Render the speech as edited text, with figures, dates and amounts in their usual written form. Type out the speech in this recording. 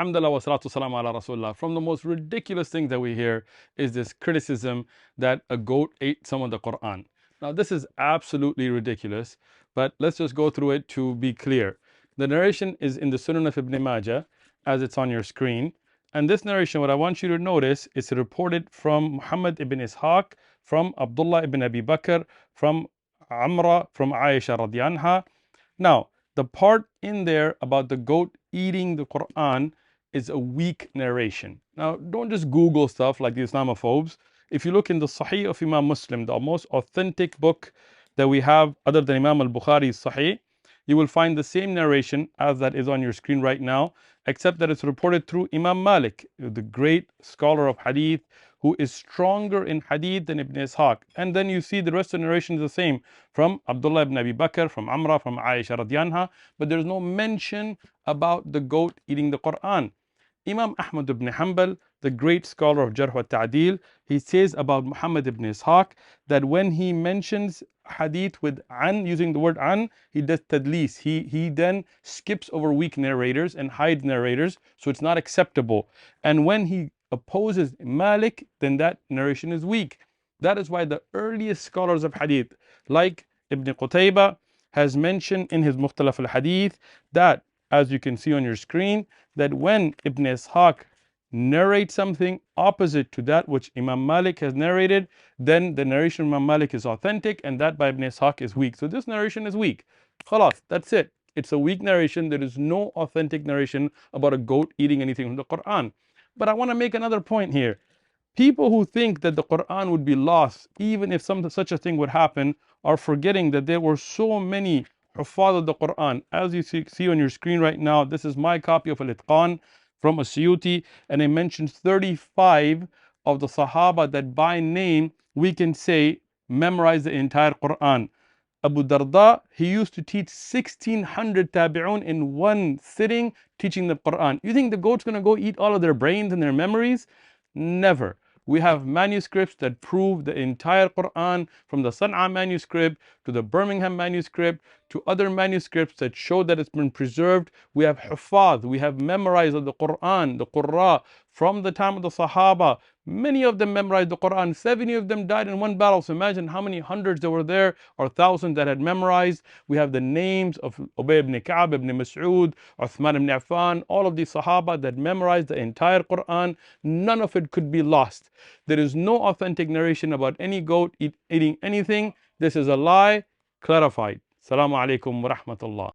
Alhamdulillah wa salatu salam ala Rasulullah. From the most ridiculous things that we hear is this criticism that a goat ate some of the Quran. Now, this is absolutely ridiculous, but let's just go through it to be clear. The narration is in the Sunan of Ibn Majah, as it's on your screen. And this narration, what I want you to notice, is reported from Muhammad ibn Ishaq, from Abdullah ibn Abi Bakr, from Amra, from Aisha radiallahu anha. Now, the part in there about the goat eating the Quran is a weak narration. Now, don't just Google stuff like the Islamophobes. If you look in the Sahih of Imam Muslim, the most authentic book that we have other than Imam al-Bukhari's Sahih, you will find the same narration as that is on your screen right now, except that it's reported through Imam Malik, the great scholar of Hadith, who is stronger in Hadith than Ibn Ishaq. And then you see the rest of the narration is the same from Abdullah ibn Abi Bakr, from Amra, from Aisha radiallahu anha, but there's no mention about the goat eating the Quran. Imam Ahmad ibn Hanbal, the great scholar of Jarh wa Ta'dil, he says about Muhammad ibn Ishaq that when he mentions hadith with an, using the word an, he does tadlis. He then skips over weak narrators and hides narrators, so it's not acceptable. And when he opposes Malik, then that narration is weak. That is why the earliest scholars of hadith, like Ibn Qutaybah, has mentioned in his Mukhtalaf al-Hadith that, as you can see on your screen, that when Ibn Ishaq narrates something opposite to that which Imam Malik has narrated, then the narration of Imam Malik is authentic and that by Ibn Ishaq is weak. So this narration is weak. Khalas, that's it. It's a weak narration. There is no authentic narration about a goat eating anything from the Quran. But I want to make another point here. People who think that the Quran would be lost, even if such a thing would happen, are forgetting that there were so many Huffaz of the Quran. As you see on your screen right now, this is my copy of Al-Itqan from Asyuti, and it mentions 35 of the Sahaba that by name we can say memorize the entire Quran. Abu Darda, he used to teach 1600 tabi'un in one sitting teaching the Quran. You think the goat's going to go eat all of their brains and their memories? Never. We have manuscripts that prove the entire Quran, from the Sana'a manuscript to the Birmingham manuscript to other manuscripts that show that it's been preserved. We have Huffaz, we have memorized of the Quran, the Qurra, from the time of the Sahaba. Many of them memorized the Quran. 70 of them died in one battle. So imagine how many hundreds there were there, or thousands that had memorized. We have the names of Ubay ibn Ka'b ibn Mas'ud, Uthman ibn Affan, all of these Sahaba that memorized the entire Quran. None of it could be lost. There is no authentic narration about any goat eating anything. This is a lie, clarified. Assalamu alaikum wa rahmatullah.